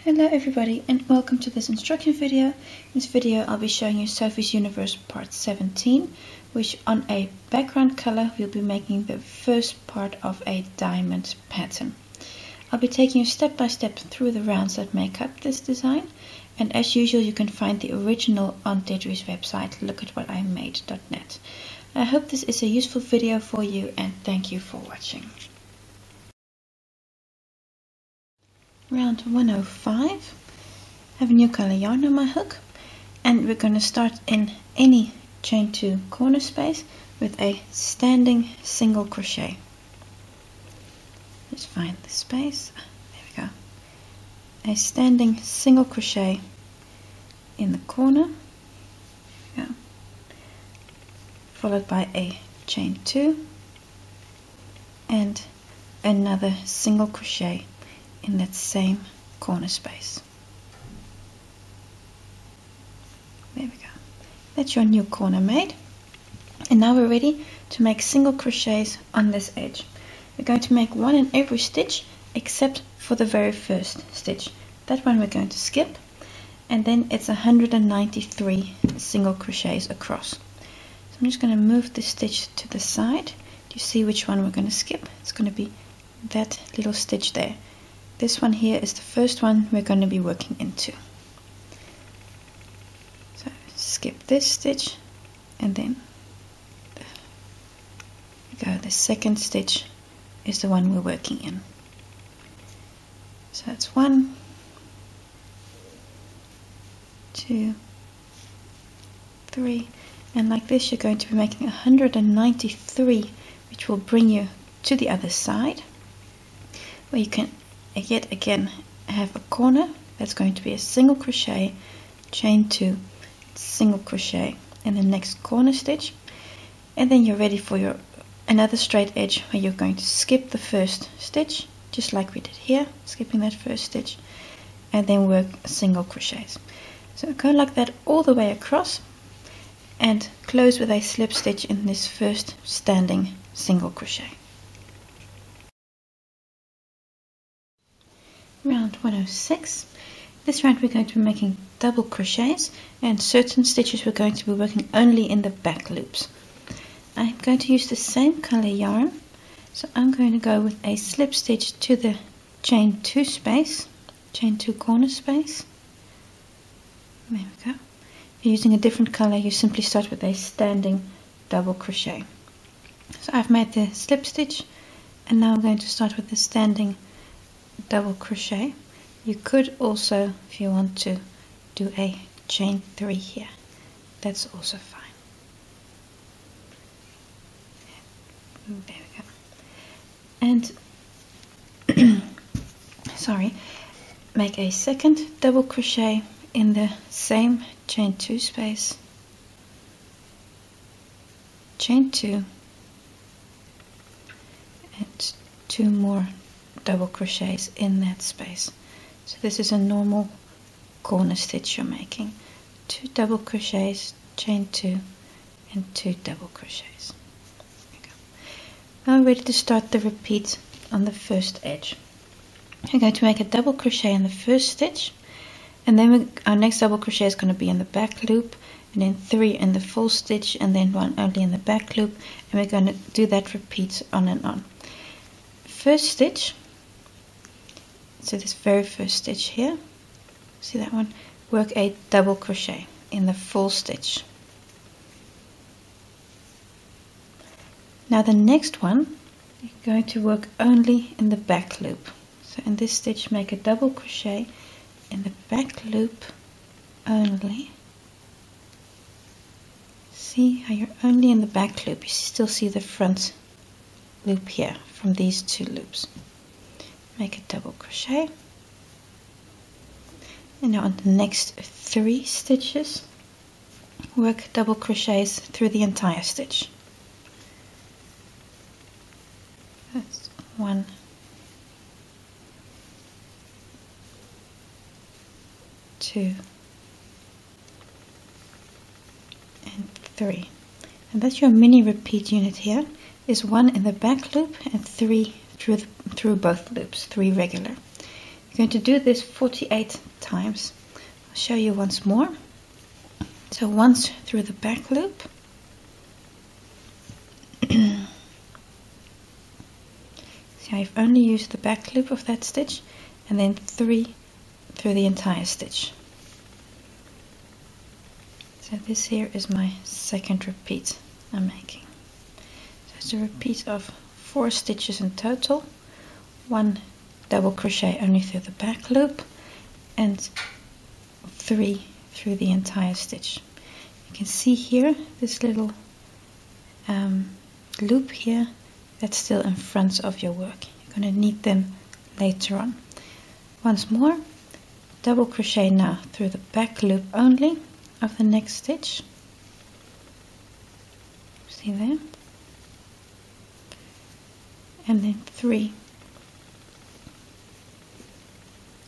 Hello everybody and welcome to this instruction video. In this video I'll be showing you Sophie's Universe part 17, which on a background color we'll be making the first part of a diamond pattern. I'll be taking you step by step through the rounds that make up this design, and as usual you can find the original on Dedri's website, lookatwhatimade.net. I hope this is a useful video for you and thank you for watching. Round 105, I have a new color yarn on my hook, and we're going to start in any chain 2 corner space with a standing single crochet. Just find the space, there we go, a standing single crochet in the corner, there we go, followed by a chain 2 and another single crochet in that same corner space. There we go. That's your new corner made. And now we're ready to make single crochets on this edge. We're going to make one in every stitch except for the very first stitch. That one we're going to skip, and then it's 193 single crochets across. So I'm just going to move this stitch to the side. Do you see which one we're going to skip? It's going to be that little stitch there. This one here is the first one we're going to be working into. So skip this stitch, and then the second stitch is the one we're working in. So that's 1, 2, 3, and like this you're going to be making 193, which will bring you to the other side, where you can yet again have a corner. That's going to be a single crochet, chain 2, single crochet in the next corner stitch, and then you're ready for your another straight edge where you're going to skip the first stitch, just like we did here, skipping that first stitch, and then work single crochets. So go like that all the way across and close with a slip stitch in this first standing single crochet. Round 106. This round we're going to be making double crochets, and certain stitches we're going to be working only in the back loops. I'm going to use the same color yarn, so I'm going to go with a slip stitch to the chain 2 space, chain 2 corner space. There we go. If you're using a different color, you simply start with a standing double crochet. So I've made the slip stitch, and now I'm going to start with the standing double crochet. You could also, if you want to, do a chain 3 here. That's also fine. There we go. And sorry, make a second double crochet in the same chain 2 space, chain 2, and 2 more double crochets in that space. So this is a normal corner stitch you're making. 2 double crochets, chain 2, and 2 double crochets. There we go. Now we're ready to start the repeat on the first edge. We're going to make a double crochet in the first stitch, and then our next double crochet is going to be in the back loop, and then 3 in the full stitch, and then 1 only in the back loop, and we're going to do that repeat on and on. First stitch, so this very first stitch here, see that one, work a double crochet in the full stitch. Now the next one, you're going to work only in the back loop. So in this stitch make a double crochet in the back loop only. See how you're only in the back loop, you still see the front loop here from these 2 loops. Make a double crochet, and now on the next 3 stitches work double crochets through the entire stitch. That's 1, 2, and 3, and that's your mini repeat unit here. Is 1 in the back loop and 3 through both loops, 3 regular. going to do this 48 times. I'll show you once more. So once through the back loop, so I've only used the back loop of that stitch, and then 3 through the entire stitch. So this here is my second repeat I'm making. So it's a repeat of 4 stitches in total, 1 double crochet only through the back loop, and 3 through the entire stitch. You can see here this little loop here, that's still in front of your work. You're going to need them later on. Once more, double crochet now through the back loop only of the next stitch. See there? And then 3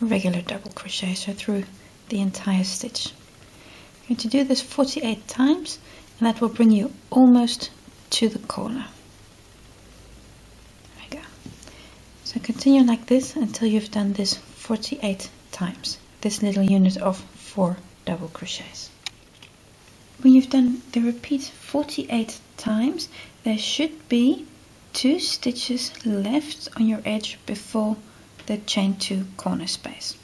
regular double crochet, so through the entire stitch. You're going to do this 48 times, and that will bring you almost to the corner. There we go. So continue like this until you've done this 48 times, this little unit of 4 double crochets. When you've done the repeat 48 times, there should be 2 stitches left on your edge before the chain 2 corner space.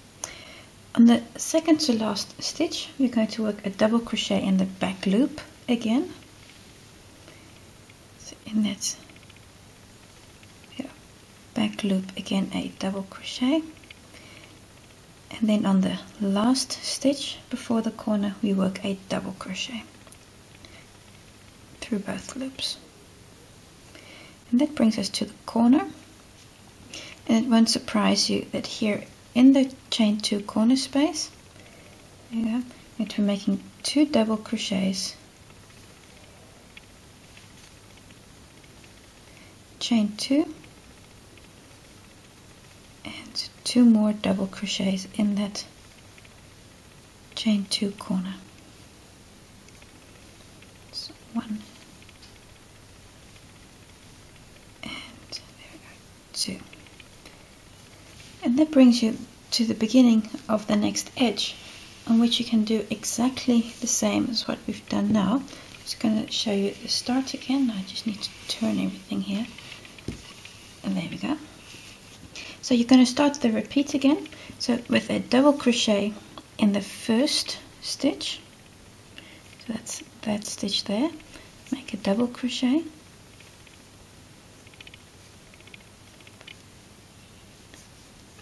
On the second to last stitch, we're going to work a double crochet in the back loop again. So in that back loop again, a double crochet, and then on the last stitch before the corner we work a double crochet through both loops, and that brings us to the corner. And it won't surprise you that here in the chain 2 corner space, there you go, we're making 2 double crochets, chain 2, and 2 more double crochets in that chain 2 corner. So 1, and there we go, 2. And that brings you to the beginning of the next edge, on which you can do exactly the same as what we've done now. I'm just going to show you the start again. I just need to turn everything here, and there we go. So you're going to start the repeat again, so with a double crochet in the first stitch. So that's that stitch there. Make a double crochet,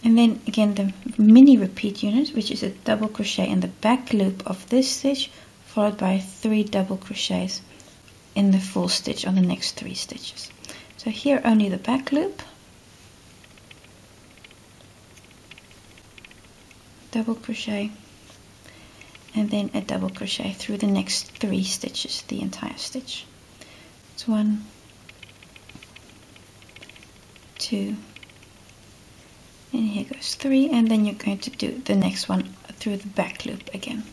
and then again the mini repeat unit, which is a double crochet in the back loop of this stitch, followed by 3 double crochets in the full stitch on the next 3 stitches. So here only the back loop, double crochet, and then a double crochet through the next 3 stitches, the entire stitch. It's 1, 2, and here goes 3, and then you're going to do the next one through the back loop again.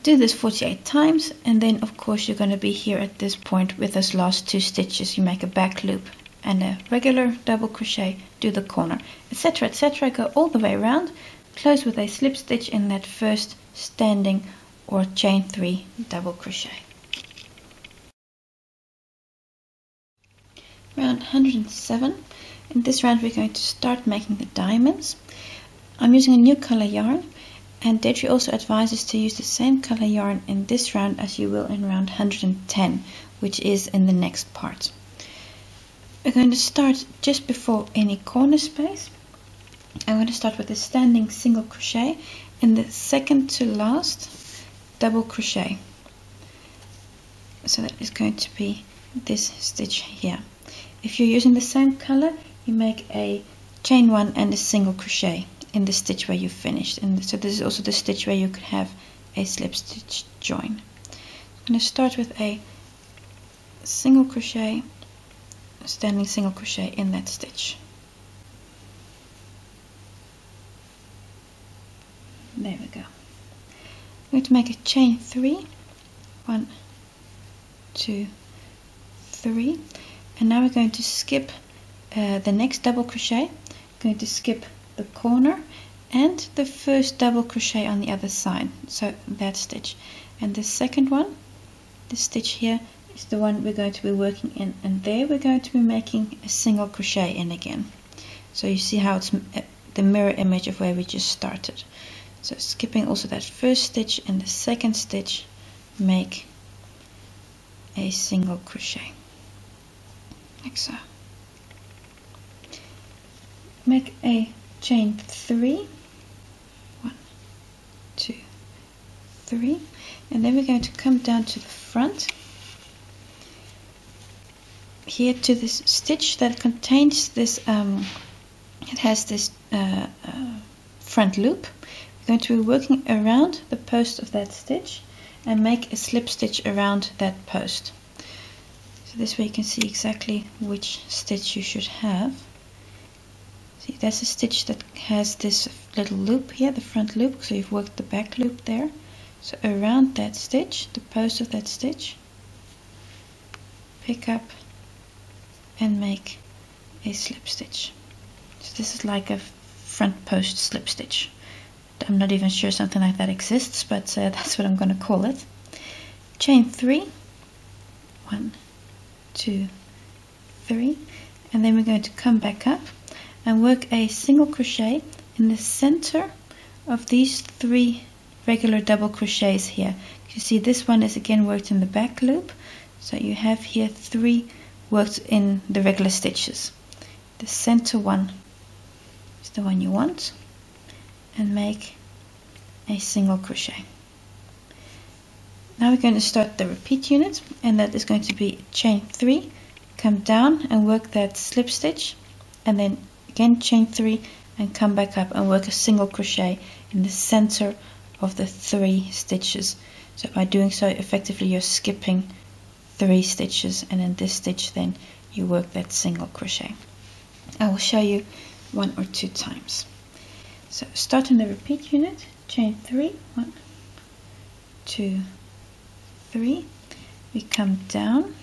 Do this 48 times, and then of course you're going to be here at this point with those last 2 stitches. You make a back loop and a regular double crochet, do the corner, etc., etc. Go all the way around, close with a slip stitch in that first standing or chain 3 double crochet. Round 107. In this round we're going to start making the diamonds. I'm using a new color yarn, and Dedri also advises to use the same color yarn in this round as you will in round 110, which is in the next part. We're going to start just before any corner space. I'm going to start with a standing single crochet in the second to last double crochet. So that is going to be this stitch here. If you're using the same color, you make a chain 1 and a single crochet in the stitch where you finished. And so this is also the stitch where you could have a slip stitch join. I'm going to start with a single crochet, standing single crochet in that stitch. There we go. I'm going to make a chain 3, 1, 2, 3, and now we're going to skip the next double crochet. I'm going to skip the corner and the first double crochet on the other side, so that stitch, and the second one, this stitch here, is the one we're going to be working in, and there we're going to be making a single crochet in again. So you see how it's the mirror image of where we just started. So skipping also that first stitch and the second stitch, make a single crochet like so. Make a chain 3, 1, 2, 3, and then we're going to come down to the front here to this stitch that contains this it has this front loop. We're going to be working around the post of that stitch and make a slip stitch around that post. So this way you can see exactly which stitch you should have. See, that's a stitch that has this little loop here, the front loop, so you've worked the back loop there. So around that stitch, the post of that stitch, pick up and make a slip stitch. So this is like a front post slip stitch. I'm not even sure something like that exists, but that's what I'm going to call it. Chain 3, 1, 2, 3, and then we're going to come back up and work a single crochet in the center of these 3 regular double crochets here. You see this one is again worked in the back loop, so you have here 3 worked in the regular stitches. The center one is the one you want, and make a single crochet. Now we're going to start the repeat unit, and that is going to be chain 3, come down and work that slip stitch, and then again chain 3 and come back up and work a single crochet in the center of the 3 stitches. So by doing so, effectively you're skipping 3 stitches, and in this stitch then you work that single crochet. I will show you 1 or 2 times. So starting the repeat unit, chain 3, 1, 2, 3, we come down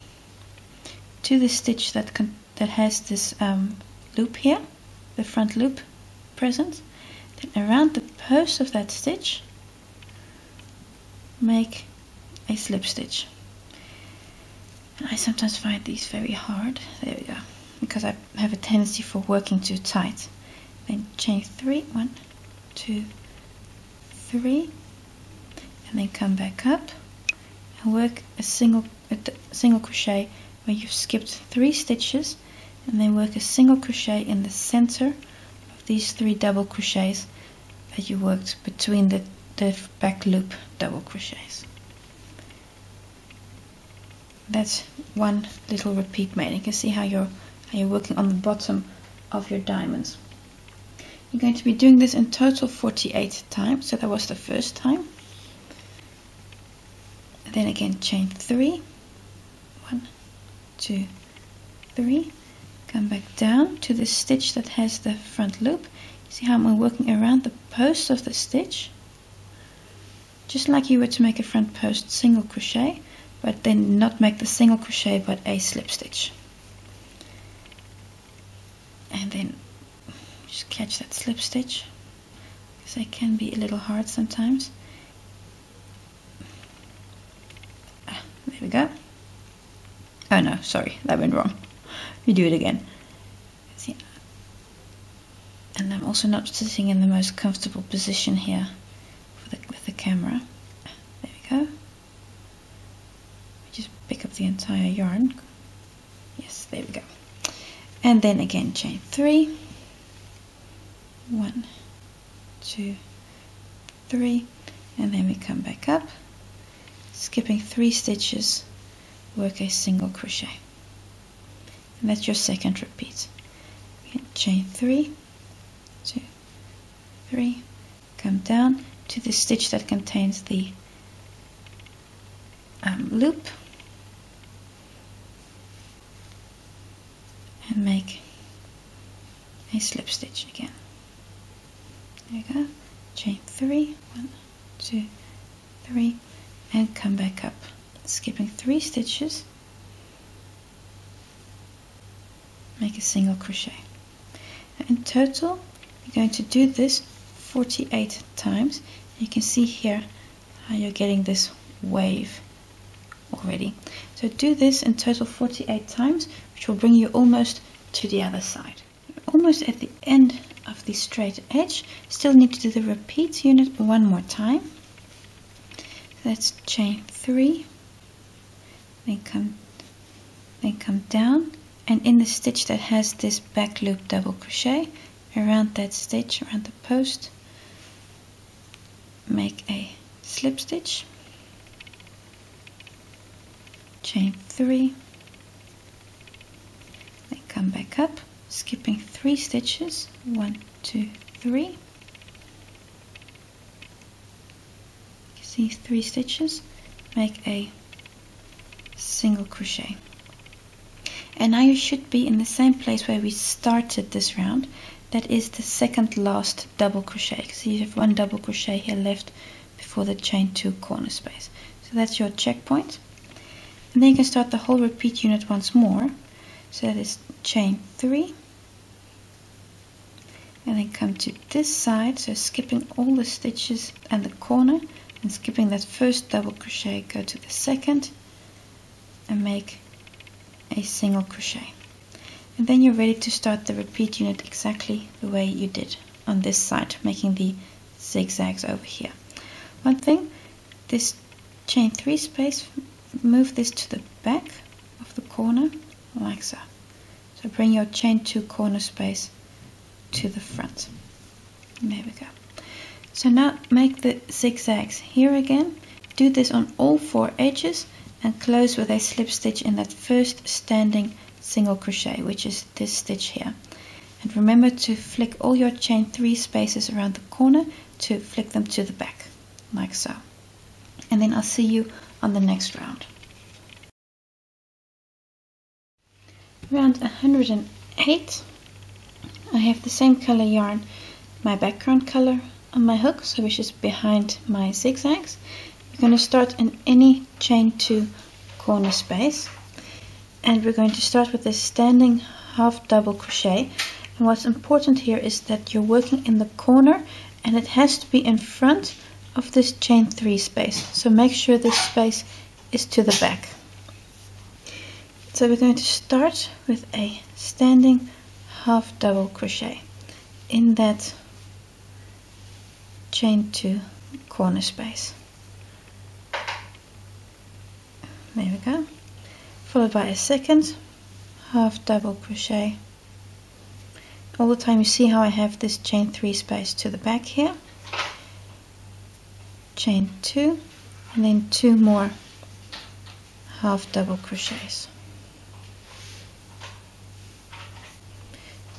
to the stitch that has this loop here, the front loop present. Then around the post of that stitch, make a slip stitch. And I sometimes find these very hard. There we go, because I have a tendency for working too tight. Then chain 3, 1, 2, 3, and then come back up and work a single crochet where you've skipped 3 stitches, and then work a single crochet in the center of these 3 double crochets that you worked between the back loop double crochets. That's one little repeat made. You can see how you're working on the bottom of your diamonds. You're going to be doing this in total 48 times, so that was the first time. And then again chain 3, 1, 2, 3, come back down to the stitch that has the front loop. You see how I'm working around the post of the stitch, just like you were to make a front post single crochet, but then not make the single crochet but a slip stitch. And then just catch that slip stitch, because they can be a little hard sometimes. There we go. Oh no, sorry, that went wrong. We do it again. See, and I'm also not sitting in the most comfortable position here with the camera. There we go. Just pick up the entire yarn. Yes, there we go. And then again chain 3, 1, 2, 3, and then we come back up, skipping 3 stitches, work a single crochet, and that's your second repeat. Again, chain 3, 2, 3, come down to the stitch that contains the loop, and make a slip stitch again. There you go. Chain 3, 1, 2, 3, and come back up, skipping 3 stitches, make a single crochet. in total you're going to do this 48 times. You can see here how you're getting this wave already. So do this in total 48 times, which will bring you almost to the other side. Almost at the end of the straight edge. Still need to do the repeat unit one more time. So that's chain 3, then come down, and in the stitch that has this back loop double crochet around that stitch, around the post, make a slip stitch, chain 3, then come back up, skipping 3 stitches, 1, 2, 3. You see 3 stitches, make a single crochet. And now you should be in the same place where we started this round. That is the second last double crochet. So you have 1 double crochet here left before the chain 2 corner space. So that's your checkpoint. And then you can start the whole repeat unit once more. So that is chain 3. And then come to this side, so skipping all the stitches and the corner, and skipping that first double crochet, go to the second and make a single crochet. And then you're ready to start the repeat unit exactly the way you did on this side, making the zigzags over here. One thing, this chain 3 space, move this to the back of the corner like so. So bring your chain 2 corner space to the front. And there we go. So now make the zigzags here again. Do this on all 4 edges and close with a slip stitch in that first standing single crochet, which is this stitch here. And remember to flick all your chain 3 spaces around the corner to flick them to the back, like so. And then I'll see you on the next round. Round 108, I have the same color yarn, my background color, on my hook, so which is behind my zigzags. You're going to start in any chain 2 corner space, and we're going to start with a standing half double crochet. And what's important here is that you're working in the corner, and it has to be in front of this chain 3 space, so make sure this space is to the back. So we're going to start with a standing half double crochet in that chain 2 corner space. There we go. Followed by a second half double crochet. All the time you see how I have this chain 3 space to the back here. Chain 2, and then 2 more half double crochets.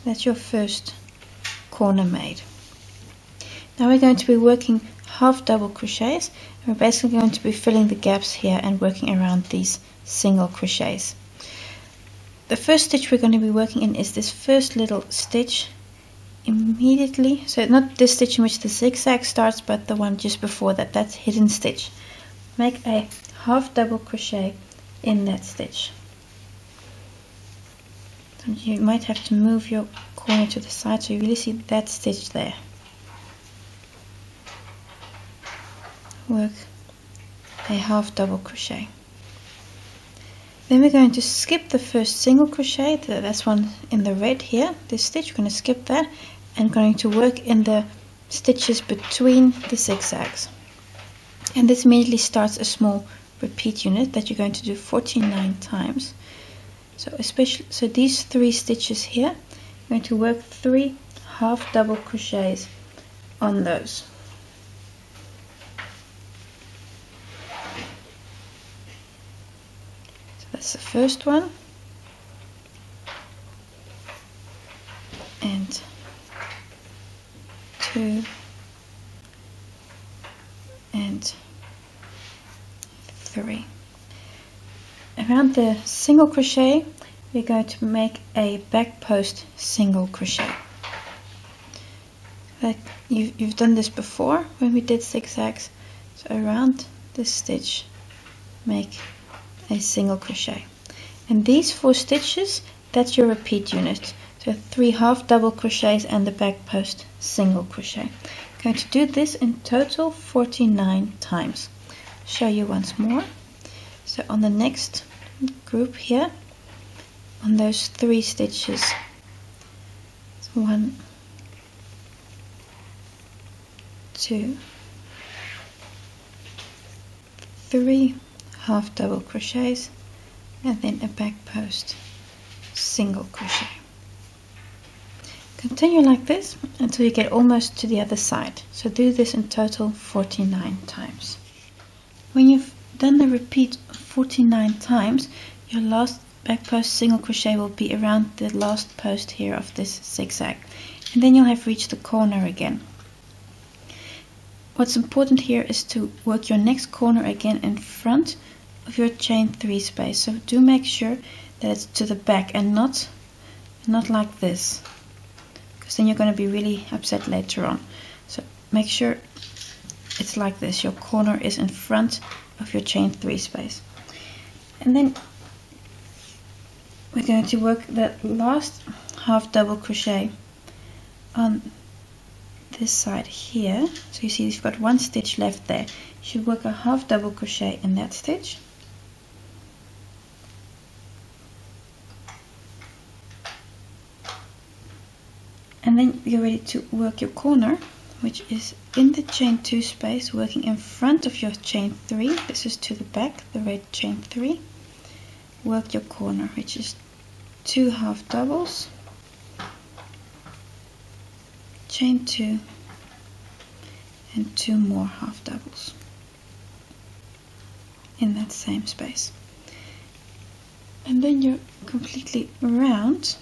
That's your first corner made. Now we're going to be working half double crochets, and we're basically going to be filling the gaps here and working around these single crochets. The first stitch we're going to be working in is this first little stitch immediately, so not this stitch in which the zigzag starts, but the one just before that, that's hidden stitch. Make a half double crochet in that stitch. So you might have to move your corner to the side so you really see that stitch there. Work a half double crochet. Then we're going to skip the first single crochet, that's one in the red here, this stitch. We're going to skip that and going to work in the stitches between the zigzags. And this immediately starts a small repeat unit that you're going to do 49 times. So these 3 stitches here, you're going to work 3 half double crochets on those. So that's the first one, and 2 and 3. Around the single crochet we're going to make a back post single crochet. Like you've done this before when we did zigzags. So around this stitch make a single crochet, and these 4 stitches, that's your repeat unit. So 3 half double crochets and the back post single crochet. I'm going to do this in total 49 times. Show you once more. So on the next group here, on those 3 stitches, so 1, 2, 3 half double crochets and then a back post single crochet. Continue like this until you get almost to the other side. So do this in total 49 times. When you've done the repeat 49 times, your last back post single crochet will be around the last post here of this zigzag, and then you'll have reached the corner again. What's important here is to work your next corner again in front of your chain 3 space. So do make sure that it's to the back and not like this, because then you're going to be really upset later on. So make sure it's like this. Your corner is in front of your chain 3 space. And then we're going to work that last half double crochet on this side here. So you see you've got 1 stitch left there. You should work a half double crochet in that stitch. And then you're ready to work your corner, which is in the chain 2 space, working in front of your chain 3. This is to the back, the red chain 3. Work your corner, which is 2 half doubles, chain 2, and 2 more half doubles in that same space. And then you're completely round,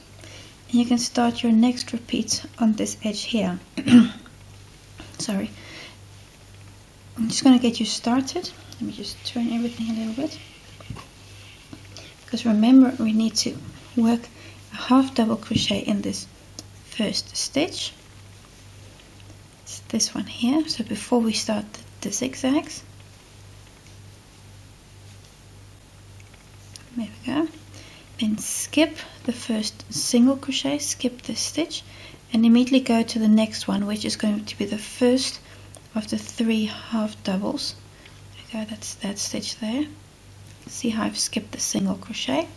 and you can start your next repeat on this edge here. Sorry, I'm just going to get you started. Let me just turn everything a little bit, because remember we need to work a half double crochet in this first stitch. It's this one here. So before we start the zigzags, there we go. Then skip the first single crochet, skip this stitch, and immediately go to the next one, which is going to be the first of the 3 half doubles. Okay, that's that stitch there. See how I've skipped the single crochet.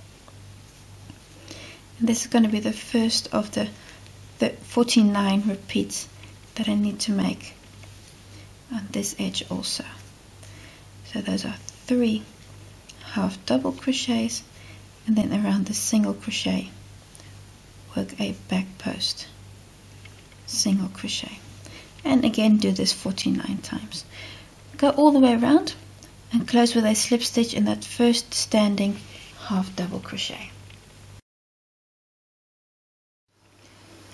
And this is going to be the first of the 49 repeats that I need to make on this edge also. So those are 3 half double crochets, and then around the single crochet work a back post single crochet, and again do this 49 times. Go all the way around and close with a slip stitch in that first standing half double crochet.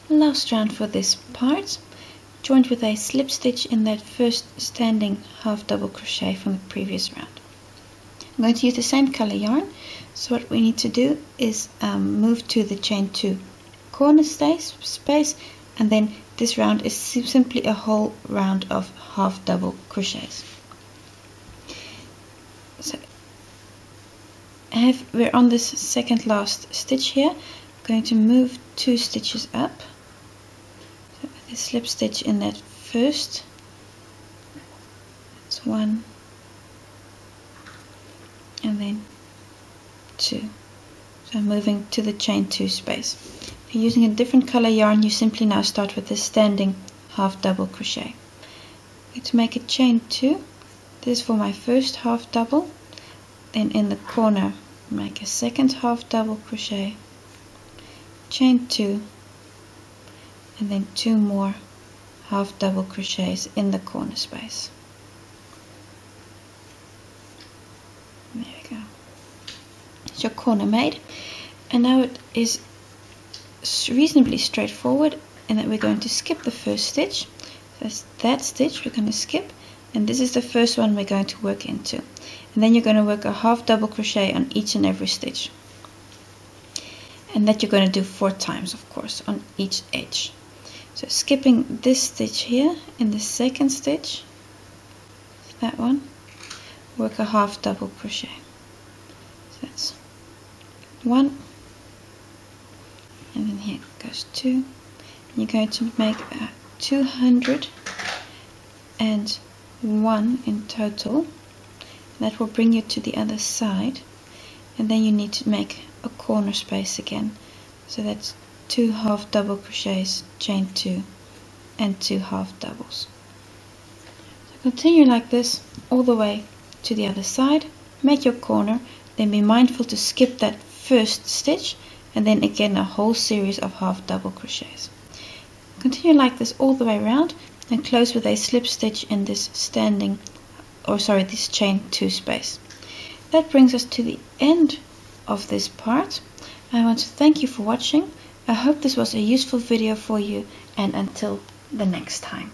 Last round for this part, joined with a slip stitch in that first standing half double crochet from the previous round. I'm going to use the same color yarn, so what we need to do is move to the chain 2 corner space, and then this round is simply a whole round of half double crochets. So we're on this second last stitch here. I'm going to move 2 stitches up, so with a slip stitch in that first. That's 1, and then 2. So I'm moving to the chain 2 space. If you're using a different color yarn, you simply now start with this standing half double crochet. I'm going to make a chain 2. This is for my first half double. Then in the corner make a second half double crochet, chain 2, and then 2 more half double crochets in the corner space. There we go. It's your corner made, and now it is reasonably straightforward in that we're going to skip the first stitch. So that's that stitch we're going to skip, and this is the first one we're going to work into, and then you're going to work a half double crochet on each and every stitch, and that you're going to do 4 times, of course, on each edge. So skipping this stitch here in the second stitch, that one, work a half double crochet. So that's 1, and then here goes 2. You're going to make 201 in total. That will bring you to the other side, and then you need to make a corner space again. So that's 2 half double crochets, chain 2, and 2 half doubles. So continue like this all the way to the other side. Make your corner, then be mindful to skip that first stitch, and then again a whole series of half double crochets. Continue like this all the way around, and close with a slip stitch in this this chain 2 space. That brings us to the end of this part. I want to thank you for watching. I hope this was a useful video for you, and until the next time.